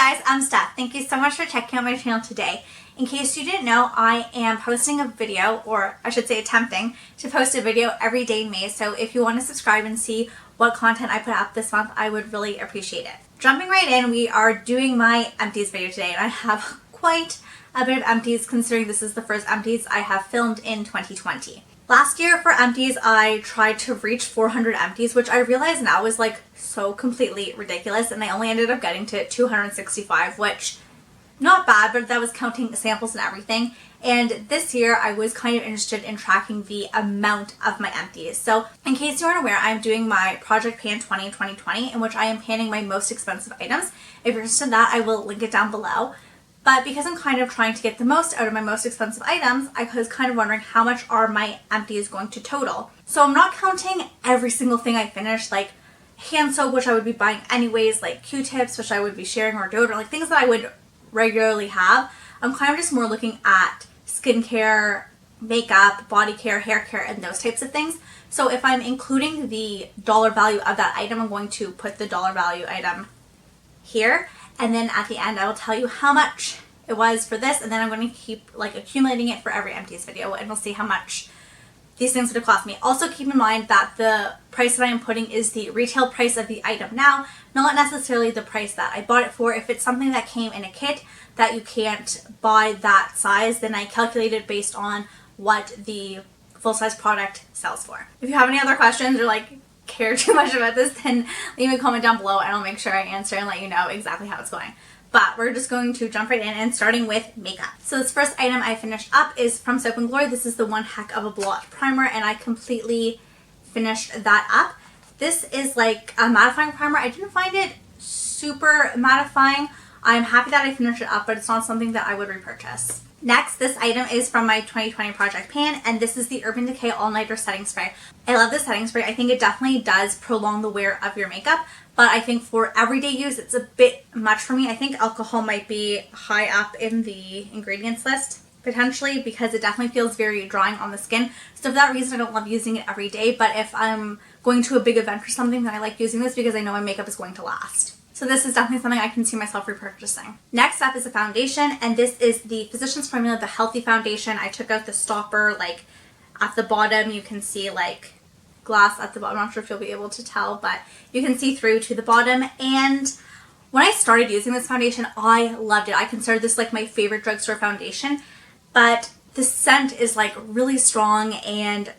guys, I'm Steph. Thank you so much for checking out my channel today. In case you didn't know, I am posting a video, or I should say attempting to post a video every day in May. So if you want to subscribe and see what content I put up this month, I would really appreciate it. Jumping right in, we are doing my Empties video today, and I have quite a bit of Empties considering this is the first Empties I have filmed in 2020. Last year for Empties, I tried to reach 400 Empties, which I realize now is like so completely ridiculous, and I only ended up getting to 265, which not bad, but that was counting samples and everything. And this year I was kind of interested in tracking the amount of my empties. So in case you aren't aware, I'm doing my Project Pan 2020, in which I am panning my most expensive items. If you're interested in that, I will link it down below. But because I'm kind of trying to get the most out of my most expensive items, I was kind of wondering how much are my empties going to total. So I'm not counting every single thing I finished, like hand soap, which I would be buying anyways, like Q-tips, which I would be sharing, or deodorant, like things that I would regularly have. I'm kind of just more looking at skincare, makeup, body care, hair care, and those types of things. So if I'm including the dollar value of that item, I'm going to put the dollar value item here. And then at the end, I will tell you how much it was for this, and then I'm going to keep like accumulating it for every Empties video, and we'll see how much these things would have cost me. Also keep in mind that the price that I am putting is the retail price of the item now, not necessarily the price that I bought it for. If it's something that came in a kit that you can't buy that size, then I calculated based on what the full-size product sells for. If you have any other questions or like care too much about this, then leave me a comment down below and I'll make sure I answer and let you know exactly how it's going. But we're just going to jump right in, and starting with makeup. So this first item I finished up is from Soap & Glory. This is the One Heck of a Blotch Primer, and I completely finished that up. This is like a mattifying primer. I didn't find it super mattifying. I'm happy that I finished it up, but it's not something that I would repurchase. Next, this item is from my 2020 Project Pan, and this is the Urban Decay All Nighter Setting Spray. I love this setting spray. I think it definitely does prolong the wear of your makeup, but I think for everyday use, it's a bit much for me. I think alcohol might be high up in the ingredients list, potentially, because it definitely feels very drying on the skin. So for that reason, I don't love using it every day, but if I'm going to a big event or something, then I like using this because I know my makeup is going to last. So this is definitely something I can see myself repurchasing. Next up is a foundation, and this is the Physicians Formula, the Healthy Foundation. I took out the stopper, like at the bottom you can see like glass at the bottom. I'm not sure if you'll be able to tell, but you can see through to the bottom. And when I started using this foundation, I loved it. I consider this like my favorite drugstore foundation, but the scent is like really strong and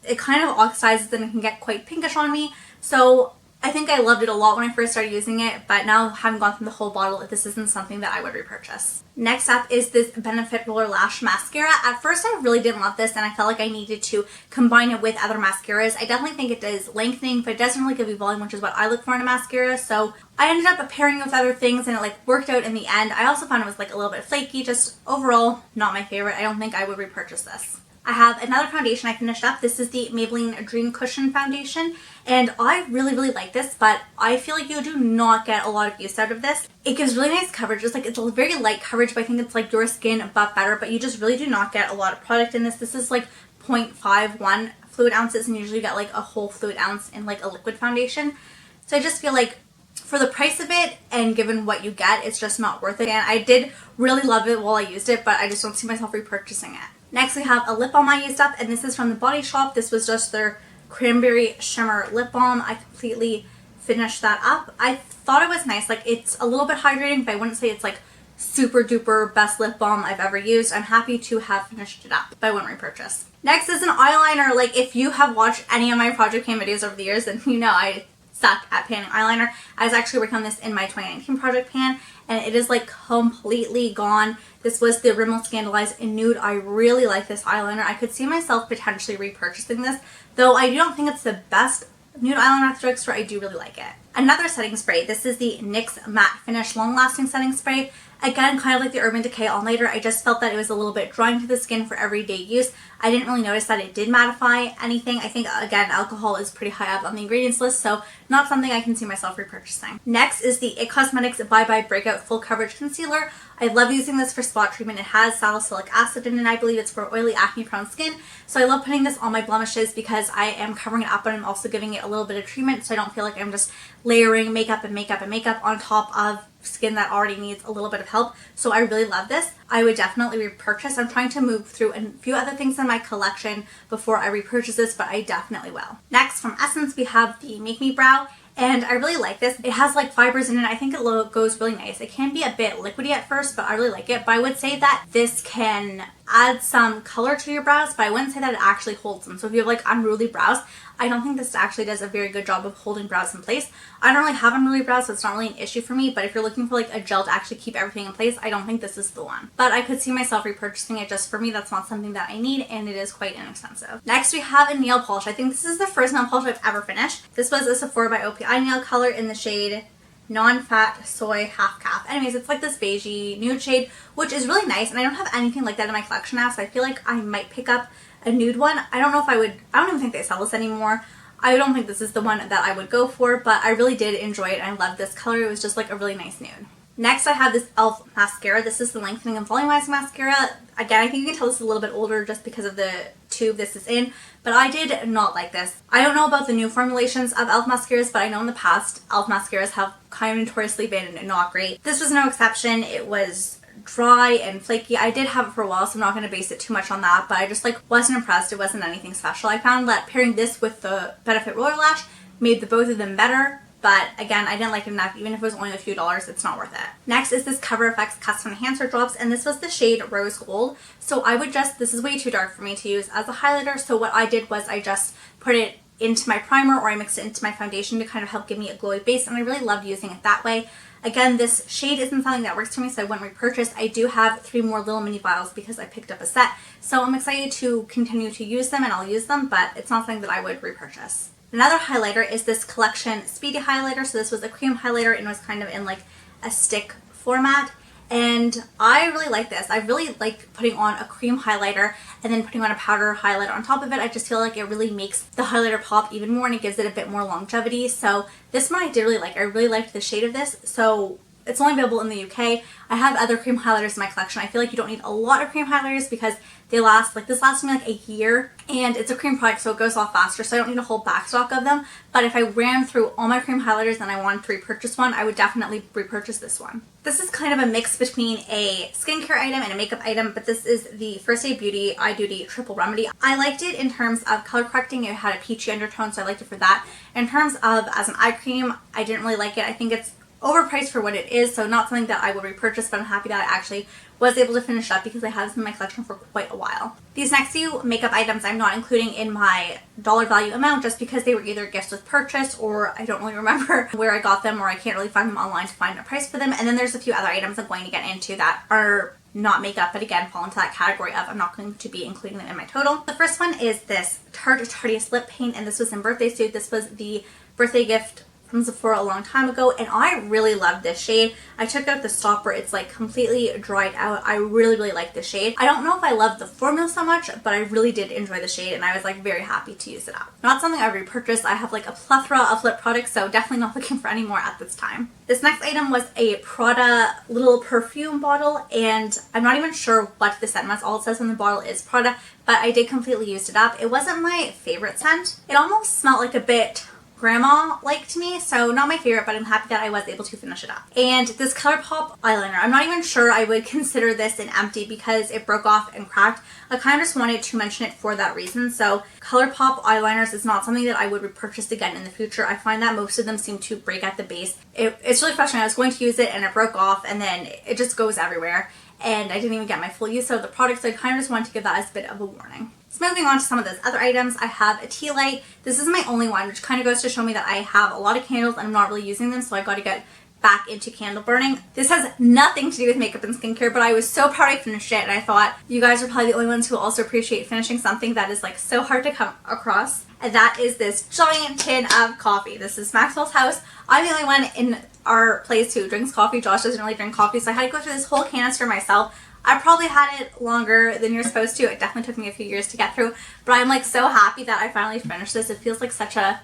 it kind of oxidizes and it can get quite pinkish on me. So I think I loved it a lot when I first started using it, but now having gone through the whole bottle, this isn't something that I would repurchase. Next up is this Benefit Roller Lash Mascara. At first I really didn't love this, and I felt like I needed to combine it with other mascaras. I definitely think it does lengthening, but it doesn't really give you volume, which is what I look for in a mascara. So I ended up pairing it with other things, and it like worked out in the end. I also found it was like a little bit flaky, just overall not my favorite. I don't think I would repurchase this. I have another foundation I finished up. This is the Maybelline Dream Cushion Foundation, and I really like this, but I feel like you do not get a lot of use out of this. It gives really nice coverage. It's like, it's a very light coverage, but I think it's like your skin but better, but you just really do not get a lot of product in this. This is like 0.51 fluid ounces, and usually you get like a whole fluid ounce in like a liquid foundation. So I just feel like for the price of it and given what you get, it's just not worth it. And I did really love it while I used it, but I just don't see myself repurchasing it. Next we have a lip balm I used up, and this is from The Body Shop. This was just their Cranberry Shimmer Lip Balm. I completely finished that up. I thought it was nice. Like, it's a little bit hydrating, but I wouldn't say it's like super duper best lip balm I've ever used. I'm happy to have finished it up, but I wouldn't repurchase. Next is an eyeliner. Like, if you have watched any of my Project Pan videos over the years, then you know I suck at panning eyeliner. I was actually working on this in my 2019 Project Pan, and it is like completely gone. This was the Rimmel Scandalized in Nude. I really like this eyeliner. I could see myself potentially repurchasing this, though I don't think it's the best nude eyeliner at the drugstore. I do really like it. Another setting spray. This is the NYX Matte Finish Long Lasting Setting Spray. Again, kind of like the Urban Decay All Nighter, I just felt that it was a little bit drying to the skin for everyday use. I didn't really notice that it did mattify anything. I think, again, alcohol is pretty high up on the ingredients list, so not something I can see myself repurchasing. Next is the IT Cosmetics Bye Bye Breakout Full Coverage Concealer. I love using this for spot treatment. It has salicylic acid in it. I believe it's for oily, acne-prone skin. So I love putting this on my blemishes because I am covering it up, but I'm also giving it a little bit of treatment, so I don't feel like I'm just layering makeup and makeup and makeup on top of skin that already needs a little bit of help. So I really love this. I would definitely repurchase. I'm trying to move through a few other things in my collection before I repurchase this, but I definitely will. Next, from Essence, we have the Make Me Brow. And I really like this. It has like fibers in it. I think it goes really nice. It can be a bit liquidy at first, but I really like it. But I would say that this can add some color to your brows, but I wouldn't say that it actually holds them. So if you have like unruly brows, I don't think this actually does a very good job of holding brows in place. I don't really have unruly brows, so it's not really an issue for me, but if you're looking for like a gel to actually keep everything in place, I don't think this is the one. But I could see myself repurchasing it. Just for me, that's not something that I need, and it is quite inexpensive. Next, we have a nail polish. I think this is the first nail polish I've ever finished. This was a Sephora by OPI nail color in the shade Non-Fat Soy Half Calf. Anyways, it's like this beigey nude shade, which is really nice, and I don't have anything like that in my collection now, so I feel like I might pick up a nude one. I don't know if I would. I don't even think they sell this anymore. I don't think this is the one that I would go for, but I really did enjoy it, and I love this color. It was just like a really nice nude. Next, I have this e.l.f. mascara. This is the Lengthening and Volumizing Mascara. Again, I think you can tell this is a little bit older just because of the tube this is in, but I did not like this. I don't know about the new formulations of e.l.f. mascaras, but I know in the past e.l.f. mascaras have kind of notoriously been not great. This was no exception. It was dry and flaky. I did have it for a while, so I'm not going to base it too much on that, but I just like wasn't impressed. It wasn't anything special. I found that pairing this with the Benefit Roller Lash made the both of them better. But again, I didn't like it enough. Even if it was only a few dollars, it's not worth it. Next is this Cover FX Custom Enhancer Drops, and this was the shade Rose Gold. So I would just, this is way too dark for me to use as a highlighter, so what I did was I just put it into my primer, or I mixed it into my foundation to kind of help give me a glowy base, and I really loved using it that way. Again, this shade isn't something that works for me, so I wouldn't repurchase. I do have 3 more little mini vials because I picked up a set, so I'm excited to continue to use them, and I'll use them, but it's not something that I would repurchase. Another highlighter is this Collection Speedy Highlighter. So this was a cream highlighter and was kind of in like a stick format. And I really like this. I really like putting on a cream highlighter and then putting on a powder highlighter on top of it. I just feel like it really makes the highlighter pop even more, and it gives it a bit more longevity. So this one I did really like. I really liked the shade of this. So it's only available in the UK. I have other cream highlighters in my collection. I feel like you don't need a lot of cream highlighters because they last, like this lasts me like a year, and it's a cream product, so it goes off faster, so I don't need a whole back stock of them. But if I ran through all my cream highlighters and I wanted to repurchase one, I would definitely repurchase this one. This is kind of a mix between a skincare item and a makeup item, but this is the First Aid Beauty Eye Duty Triple Remedy. I liked it in terms of color correcting. It had a peachy undertone, so I liked it for that. In terms of as an eye cream, I didn't really like it. I think it's overpriced for what it is, so not something that I would repurchase, but I'm happy that I actually was able to finish up because I had this in my collection for quite a while. These next few makeup items I'm not including in my dollar value amount just because they were either gifts with purchase, or I don't really remember where I got them, or I can't really find them online to find a price for them. And then there's a few other items I'm going to get into that are not makeup, but again fall into that category of I'm not going to be including them in my total. The first one is this Tarte Tarteist Lip Paint, and this was in Birthday Suit. This was the birthday gift from Sephora a long time ago, and I really love this shade. I took out the stopper. It's like completely dried out. I really like this shade. I don't know if I love the formula so much, but I really did enjoy the shade, and I was like very happy to use it up. Not something I repurchased. I have like a plethora of lip products, so definitely not looking for any more at this time. This next item was a Prada little perfume bottle, and I'm not even sure what the scent was. All it says on the bottle is Prada, but I did completely use it up. It wasn't my favorite scent. It almost smelled like a bit grandma-like to me, so not my favorite, but I'm happy that I was able to finish it up. And this ColourPop eyeliner, I'm not even sure I would consider this an empty because it broke off and cracked. I kind of just wanted to mention it for that reason. So ColourPop eyeliners is not something that I would repurchase again in the future. I find that most of them seem to break at the base. It's really frustrating. I was going to use it and it broke off, and then it just goes everywhere, and I didn't even get my full use out of the product, so I kind of just wanted to give that as a bit of a warning. So moving on to some of those other items, I have a tea light. This is my only one, which kind of goes to show me that I have a lot of candles and I'm not really using them, so I got to get back into candle burning. This has nothing to do with makeup and skincare, but I was so proud I finished it, and I thought you guys are probably the only ones who also appreciate finishing something that is like so hard to come across. And that is this giant tin of coffee. This is Maxwell's house. I'm the only one in our place who drinks coffee. Josh doesn't really drink coffee, so I had to go through this whole canister myself. I probably had it longer than you're supposed to. It definitely took me a few years to get through, but I'm like so happy that I finally finished this. It feels like such a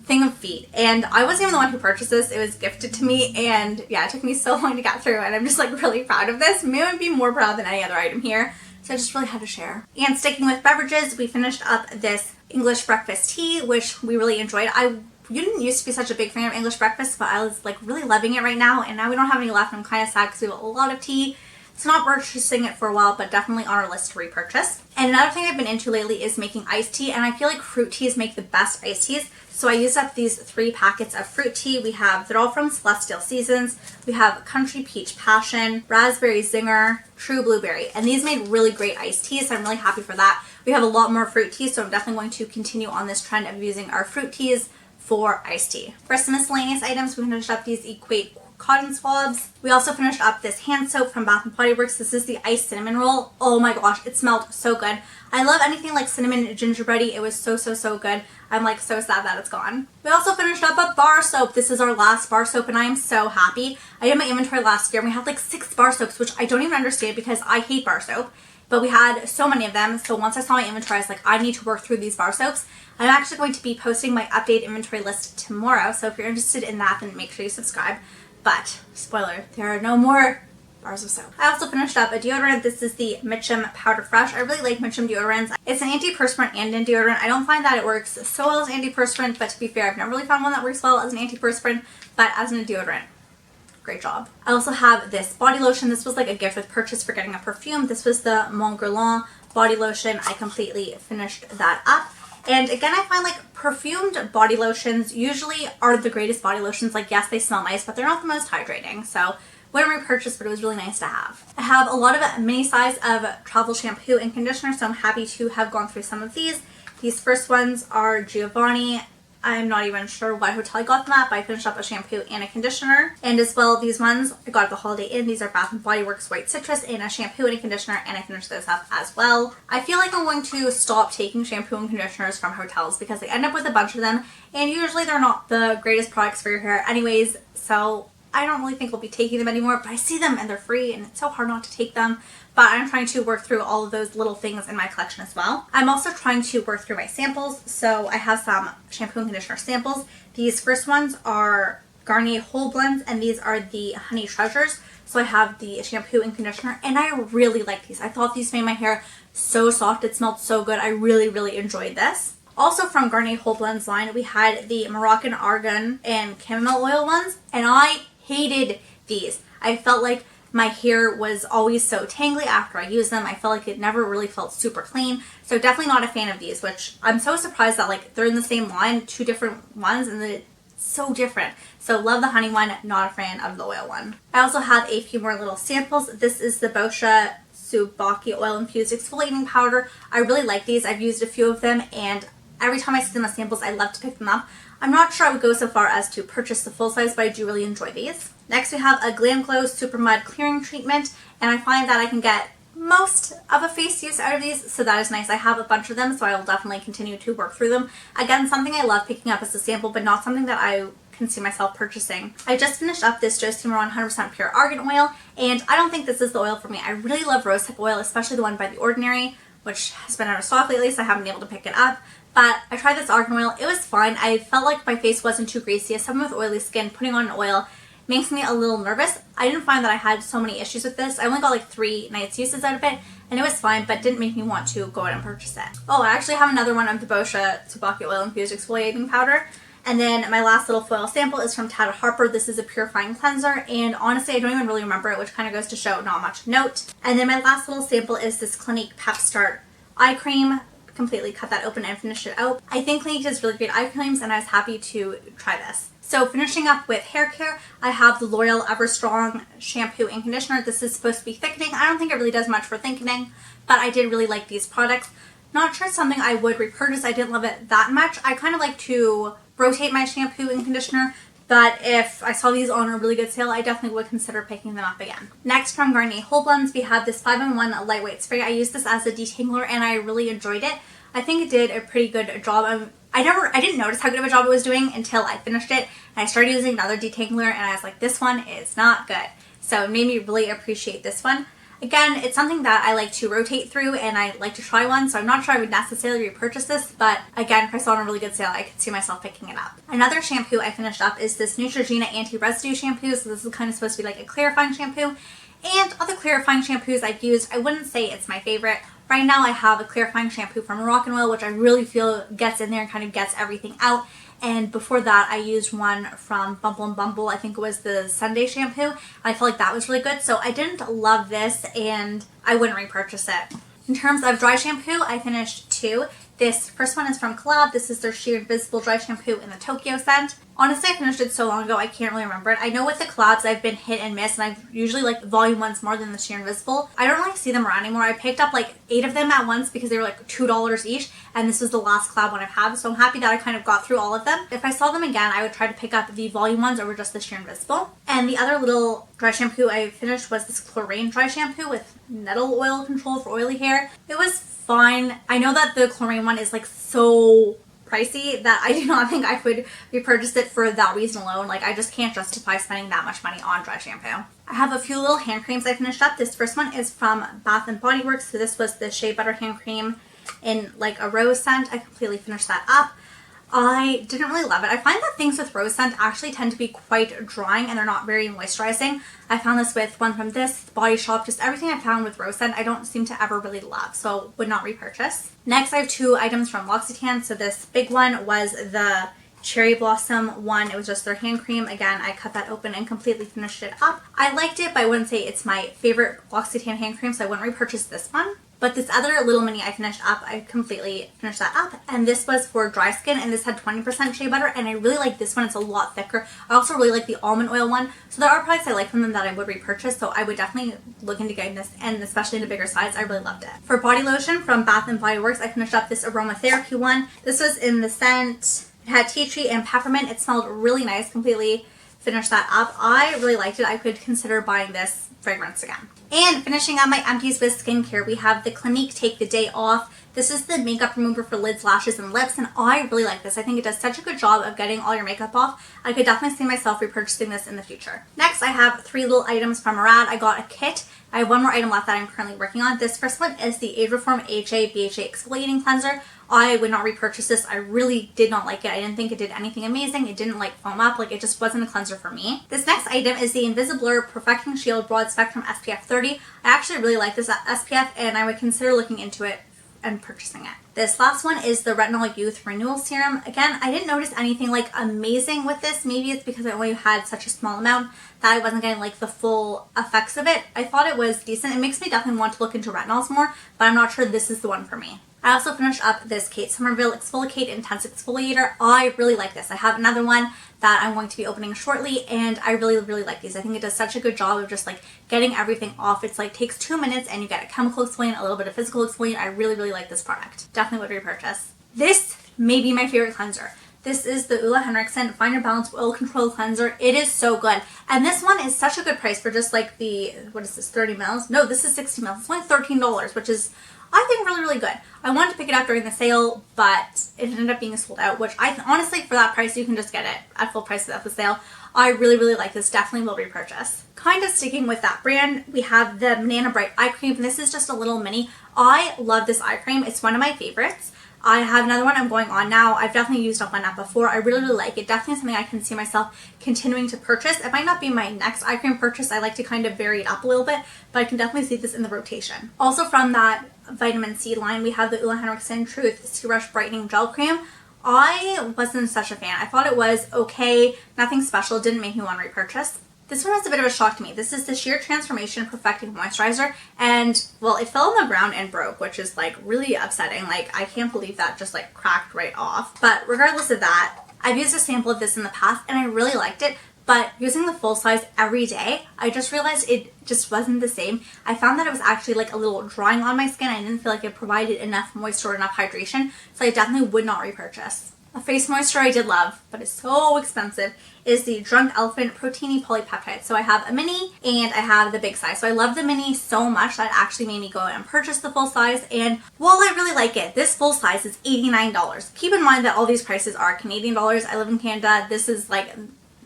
thing of feet, and I wasn't even the one who purchased this. It was gifted to me, and yeah, it took me so long to get through, and I'm just like really proud of this. Maybe I'd be more proud than any other item here, so I just really had to share. And sticking with beverages, we finished up this English breakfast tea, which we really enjoyed. I you didn't used to be such a big fan of English breakfast, but I was like really loving it right now, and now we don't have any left, and I'm kind of sad because we have a lot of tea. It's not purchasing it for a while, but definitely on our list to repurchase. And another thing I've been into lately is making iced tea, and I feel like fruit teas make the best iced teas. So I used up these 3 packets of fruit tea. They're all from Celestial Seasons. We have Country Peach Passion, Raspberry Zinger, True Blueberry, and these made really great iced teas, so I'm really happy for that. We have a lot more fruit teas, so I'm definitely going to continue on this trend of using our fruit teas for iced tea. For some miscellaneous items, we finished up these Equate cotton swabs. We also finished up this hand soap from Bath & Body Works. This is the iced cinnamon roll. Oh my gosh, it smelled so good. I love anything like cinnamon gingerbready. It was so good. I'm like so sad that it's gone. We also finished up a bar soap. This is our last bar soap and I am so happy. I did my inventory last year and we had like 6 bar soaps, which I don't even understand because I hate bar soap. But we had so many of them, so once I saw my inventory, I was like, I need to work through these bar soaps. I'm actually going to be posting my updated inventory list tomorrow, so if you're interested in that, then make sure you subscribe. But, spoiler, there are no more bars of soap. I also finished up a deodorant. This is the Mitchum Powder Fresh. I really like Mitchum deodorants. It's an antiperspirant and a deodorant. I don't find that it works so well as antiperspirant, but to be fair, I've never really found one that works well as an antiperspirant, but as a deodorant, great job. I also have this body lotion. This was like a gift with purchase for getting a perfume. This was the Mont Guerlain body lotion. I completely finished that up. And again, I find like perfumed body lotions usually are the greatest body lotions. Like, yes, they smell nice, but they're not the most hydrating. So wouldn't repurchase, but it was really nice to have. I have a lot of mini size of travel shampoo and conditioner, so I'm happy to have gone through some of these. These first ones are Giovanni. I'm not even sure what hotel I got them at, but I finished up a shampoo and a conditioner. And as well, these ones I got at the Holiday Inn. These are Bath & Body Works White Citrus and a shampoo and a conditioner, and I finished those up as well. I feel like I'm going to stop taking shampoo and conditioners from hotels because I end up with a bunch of them, and usually they're not the greatest products for your hair anyways, so I don't really think I'll be taking them anymore, but I see them and they're free and it's so hard not to take them. But I'm trying to work through all of those little things in my collection as well. I'm also trying to work through my samples. So I have some shampoo and conditioner samples. These first ones are Garnier Whole Blends and these are the Honey Treasures. So I have the shampoo and conditioner and I really like these. I thought these made my hair so soft. It smelled so good. I really enjoyed this. Also from Garnier Whole Blends line, we had the Moroccan Argan and Chamomile Oil ones, and I hated these. I felt like my hair was always so tangly after I used them. I felt like it never really felt super clean. So definitely not a fan of these, which I'm so surprised that like they're in the same line, 2 different ones, and it's so different. So love the honey one, not a fan of the oil one. I also have a few more little samples. This is the Boscia Subaki Oil Infused Exfoliating Powder. I really like these. I've used a few of them and every time I see them as samples, I love to pick them up. I'm not sure I would go so far as to purchase the full size, but I do really enjoy these. Next we have a Glam Glow Super Mud Clearing Treatment, and I find that I can get most of a face use out of these, so that is nice. I have a bunch of them, so I will definitely continue to work through them. Again, something I love picking up as a sample, but not something that I can see myself purchasing. I just finished up this Joe Cimarron 100% Pure Argan Oil, and I don't think this is the oil for me. I really love rosehip oil, especially the one by The Ordinary, which has been out of stock lately, so I haven't been able to pick it up. But I tried this argan oil. It was fine. I felt like my face wasn't too greasy. As someone with oily skin, putting on an oil makes me a little nervous. I didn't find that I had so many issues with this. I only got like 3 nights uses out of it, and it was fine, but didn't make me want to go out and purchase it. Oh, I actually have another one of the Boscia Subaki Oil Infused Exfoliating Powder. And then my last little foil sample is from Tata Harper. This is a purifying cleanser, and honestly, I don't even really remember it, which kind of goes to show not much note. And then my last little sample is this Clinique Pep Start Eye Cream. Completely cut that open and finished it out. I think Clinique does really great eye creams, and I was happy to try this. So finishing up with hair care, I have the L'Oreal Everstrong shampoo and conditioner. This is supposed to be thickening. I don't think it really does much for thickening, but I did really like these products. Not sure it's something I would repurchase. I didn't love it that much. I kind of like to rotate my shampoo and conditioner, but if I saw these on a really good sale, I definitely would consider picking them up again. Next, from Garnier Whole Blends, we have this 5-in-1 lightweight spray. I used this as a detangler and I really enjoyed it. I think it did a pretty good job. I didn't notice how good of a job it was doing until I finished it, and I started using another detangler and I was like, this one is not good. So it made me really appreciate this one. Again, it's something that I like to rotate through and I like to try one, so I'm not sure I would necessarily repurchase this, but again, if I saw it on a really good sale, I could see myself picking it up. Another shampoo I finished up is this Neutrogena Anti-Residue Shampoo, so this is kind of supposed to be like a clarifying shampoo. And other clarifying shampoos I've used, I wouldn't say it's my favorite. Right now I have a clarifying shampoo from Moroccan Oil, which I really feel gets in there and kind of gets everything out. and before that I used one from Bumble and Bumble. I think it was the Sunday shampoo. I feel like that was really good, so I didn't love this and I wouldn't repurchase it. In terms of dry shampoo, I finished 2. This first one is from Collab. This is their Sheer Invisible Dry Shampoo in the Tokyo scent. Honestly, I finished it so long ago, I can't really remember it. I know with the collabs, I've been hit and miss, and I've usually like volume ones more than the Sheer Invisible. I don't really see them around anymore. I picked up like 8 of them at once because they were like $2 each, and this was the last collab one I've had, so I'm happy that I kind of got through all of them. If I saw them again, I would try to pick up the volume ones over just the Sheer Invisible. And the other little dry shampoo I finished was this Chlorine Dry Shampoo with nettle oil control for oily hair. It was fine. I know that the chlorine one is like so pricey that I do not think I would repurchase it for that reason alone. Like, I just can't justify spending that much money on dry shampoo. I have a few little hand creams I finished up. This first one is from Bath and Body Works. So this was the Shea Butter hand cream in like a rose scent. I completely finished that up. I didn't really love it. I find that things with rose scent actually tend to be quite drying and they're not very moisturizing. I found this with one from this Body Shop. Just everything I found with rose scent I don't seem to ever really love, so would not repurchase. Next, I have 2 items from L'Occitane. So this big one was the Cherry Blossom one. It was just their hand cream. Again, I cut that open and completely finished it up. I liked it, but I wouldn't say it's my favorite L'Occitane hand cream, so I wouldn't repurchase this one. But this other little mini I finished up, I completely finished that up. And this was for dry skin, and this had 20% shea butter, and I really like this one. It's a lot thicker. I also really like the almond oil one. So there are products I like from them that I would repurchase, so I would definitely look into getting this, and especially in a bigger size. I really loved it. For body lotion from Bath and Body Works, I finished up this aromatherapy one. This was in the scent, it had tea tree and peppermint. It smelled really nice. Completely finished that up. I really liked it. I could consider buying this fragrance again. And finishing up my empties with skincare, we have the Clinique Take the Day Off. This is the makeup remover for lids, lashes, and lips, and I really like this. I think it does such a good job of getting all your makeup off. I could definitely see myself repurchasing this in the future. Next, I have 3 little items from Murad. I got a kit. I have one more item left that I'm currently working on. This first one is the Age Reform HA BHA Exfoliating Cleanser. I would not repurchase this. I really did not like it. I didn't think it did anything amazing. It didn't like foam up. Like, it just wasn't a cleanser for me. This next item is the Invisiblur Perfecting Shield Broad Spectrum SPF 30. I actually really like this SPF and I would consider looking into it and purchasing it. This last one is the Retinol Youth Renewal Serum. Again, I didn't notice anything like amazing with this. Maybe it's because I only had such a small amount that I wasn't getting like the full effects of it. I thought it was decent. It makes me definitely want to look into retinols more, but I'm not sure this is the one for me. I also finished up this Kate Somerville Exfoliate Intense Exfoliator. I really like this. I have another one that I'm going to be opening shortly, and I really, really like these. I think it does such a good job of just like getting everything off. It's like takes 2 minutes and you get a chemical exfoliant, a little bit of physical exfoliant. I really, really like this product. Definitely would repurchase. This may be my favorite cleanser. This is the Ulla Henriksen Find Your Balance Oil Control Cleanser. It is so good. And this one is such a good price for just like the, what is this, 30 mils? No, this is 60 mils. It's only $13, which is, I think, really, really good. I wanted to pick it up during the sale, but it ended up being sold out, which I honestly, for that price, you can just get it at full price without the sale. I really, really like this. Definitely will repurchase. Kind of sticking with that brand, we have the Banana Bright Eye Cream. This is just a little mini. I love this eye cream. It's one of my favorites. I have another one I'm going on now. I've definitely used up one that before. I really, really like it. Definitely something I can see myself continuing to purchase. It might not be my next eye cream purchase. I like to kind of vary it up a little bit, but I can definitely see this in the rotation. Also from that vitamin C line, we have the Ulla Henriksen Truth Sea Rush Brightening Gel Cream. I wasn't such a fan. I thought it was okay, nothing special, didn't make me want to repurchase. This one was a bit of a shock to me. This is the Sheer Transformation Perfecting Moisturizer, and well, it fell on the ground and broke, which is like really upsetting. Like, I can't believe that just like cracked right off. But regardless of that, I've used a sample of this in the past and I really liked it, but using the full size every day, I just realized it just wasn't the same. I found that it was actually like a little drying on my skin. I didn't feel like it provided enough moisture or enough hydration, so I definitely would not repurchase. A face moisture I did love, but it's so expensive, is the Drunk Elephant Proteiny Polypeptide. So I have a mini and I have the big size. So I love the mini so much that actually made me go and purchase the full size. And while I really like it, this full size is $89. Keep in mind that all these prices are Canadian dollars. I live in Canada. This is like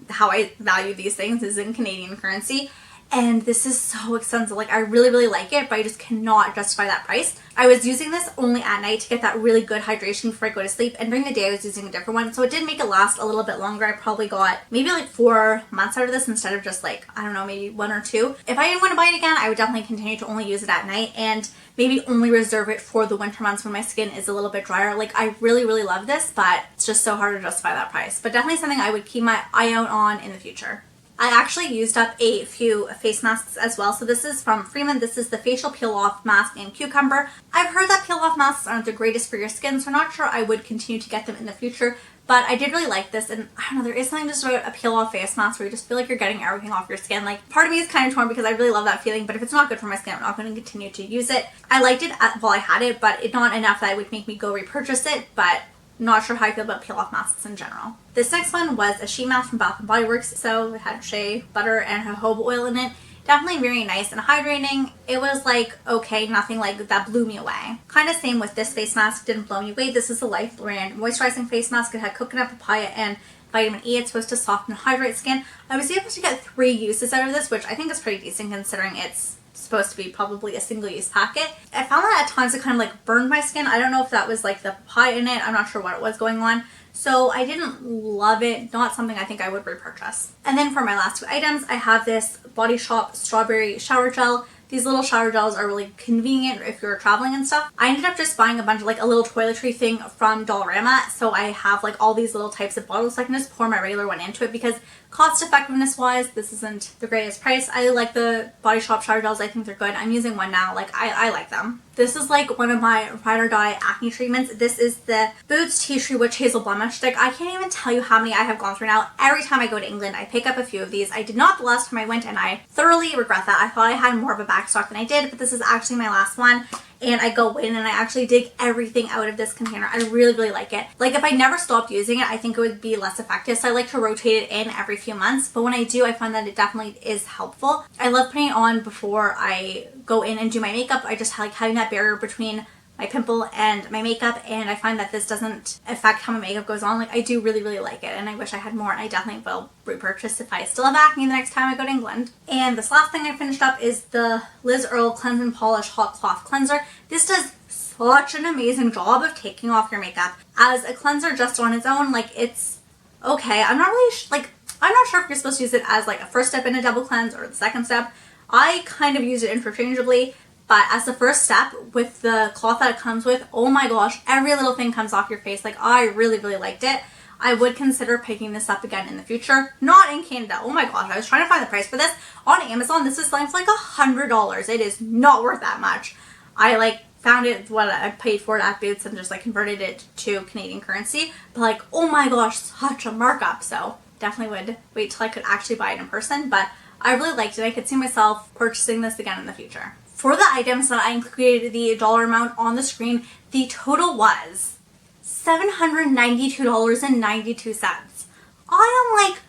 how I value these things, is in Canadian currency. and this is so expensive. Like I really like it, but I just cannot justify that price. I was using this only at night to get that really good hydration before I go to sleep, and during the day I was using a different one, so it did make it last a little bit longer. I probably got maybe like 4 months out of this instead of just like, I don't know, maybe 1 or 2. If I didn't want to buy it again, I would definitely continue to only use it at night and maybe only reserve it for the winter months when my skin is a little bit drier. Like I really love this, but it's just so hard to justify that price. But definitely something I would keep my eye out on in the future. I actually used up a few face masks as well. So this is from Freeman. This is the facial peel off mask in cucumber. I've heard that peel off masks aren't the greatest for your skin, so I'm not sure I would continue to get them in the future. But I did really like this, and I don't know, there is something just about a peel off face mask where you just feel like you're getting everything off your skin. Like part of me is kind of torn because I really love that feeling, but if it's not good for my skin, I'm not going to continue to use it. I liked it while I had it, but it's not enough that it would make me go repurchase it, but not sure how I feel about peel off masks in general. This next one was a sheet mask from Bath & Body Works. So it had shea butter and jojoba oil in it. Definitely very nice and hydrating. It was like, okay, nothing like that blew me away. Kind of same with this face mask, didn't blow me away. This is the Life brand moisturizing face mask. It had coconut, papaya, and vitamin E. It's supposed to soften and hydrate skin. I was able to get 3 uses out of this, which I think is pretty decent considering it's supposed to be probably a single-use packet. I found that at times it kind of like burned my skin. I don't know if that was like the papaya in it. I'm not sure what was going on. So I didn't love it. Not something I think I would repurchase. And then for my last 2 items, I have this Body Shop strawberry shower gel. These little shower gels are really convenient if you're traveling and stuff. I ended up just buying a bunch of like a little toiletry thing from Dollarama. So I have like all these little types of bottles. So I can just pour my regular one into it because cost effectiveness wise, this isn't the greatest price. I like the Body Shop shower gels. I think they're good. I'm using one now. Like I like them. This is like one of my ride or die acne treatments. This is the Boots Tea Tree Witch Hazel Blemish Stick. I can't even tell you how many I have gone through now. Every time I go to England, I pick up a few of these. I did not the last time I went, and I thoroughly regret that. I thought I had more of a back stock than I did, but this is actually my last one. And I go in and I actually dig everything out of this container. I really like it. Like if I never stopped using it, I think it would be less effective. So I like to rotate it in every few months. But when I do, I find that it definitely is helpful. I love putting it on before I go in and do my makeup. I just like having that barrier between my pimple and my makeup, and I find that this doesn't affect how my makeup goes on. Like I do really like it, and I wish I had more, and I definitely will repurchase if I still have acne the next time I go to England. And this last thing I finished up is the Liz Earle Cleanse and Polish Hot Cloth Cleanser. This does such an amazing job of taking off your makeup. As a cleanser just on its own, like it's okay. I'm not really I'm not sure if you're supposed to use it as like a first step in a double cleanse or the second step. I kind of use it interchangeably. But as the first step with the cloth that it comes with, oh my gosh, every little thing comes off your face. Like I really liked it. I would consider picking this up again in the future. Not in Canada. Oh my gosh, I was trying to find the price for this on Amazon. This is like $100. It is not worth that much. I like found it what I paid for it at Boots and just like converted it to Canadian currency. But like, oh my gosh, such a markup. So definitely would wait till I could actually buy it in person. But I really liked it. I could see myself purchasing this again in the future. For the items that I included the dollar amount on the screen, the total was $792.92. I am like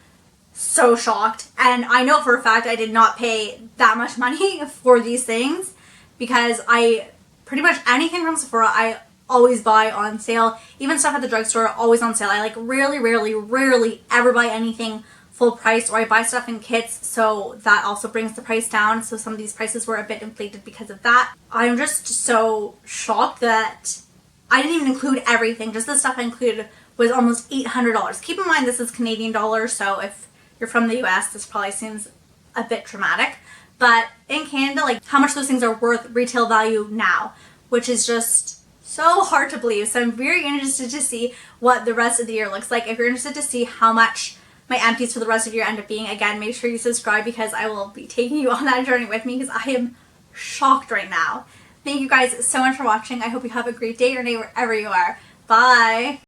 so shocked, and I know for a fact I did not pay that much money for these things because I pretty much anything from Sephora I always buy on sale. Even stuff at the drugstore, always on sale. I like rarely ever buy anything full price, or I buy stuff in kits, so that also brings the price down. So some of these prices were a bit inflated because of that. I'm just so shocked that I didn't even include everything. Just the stuff I included was almost $800. Keep in mind this is Canadian dollars, so if you're from the US, this probably seems a bit dramatic. But in Canada, like how much those things are worth retail value now, which is just so hard to believe. So I'm very interested to see what the rest of the year looks like. If you're interested to see how much my empties for the rest of the year end up being, again, make sure you subscribe because I will be taking you on that journey with me because I am shocked right now. Thank you guys so much for watching. I hope you have a great day or night wherever you are. Bye!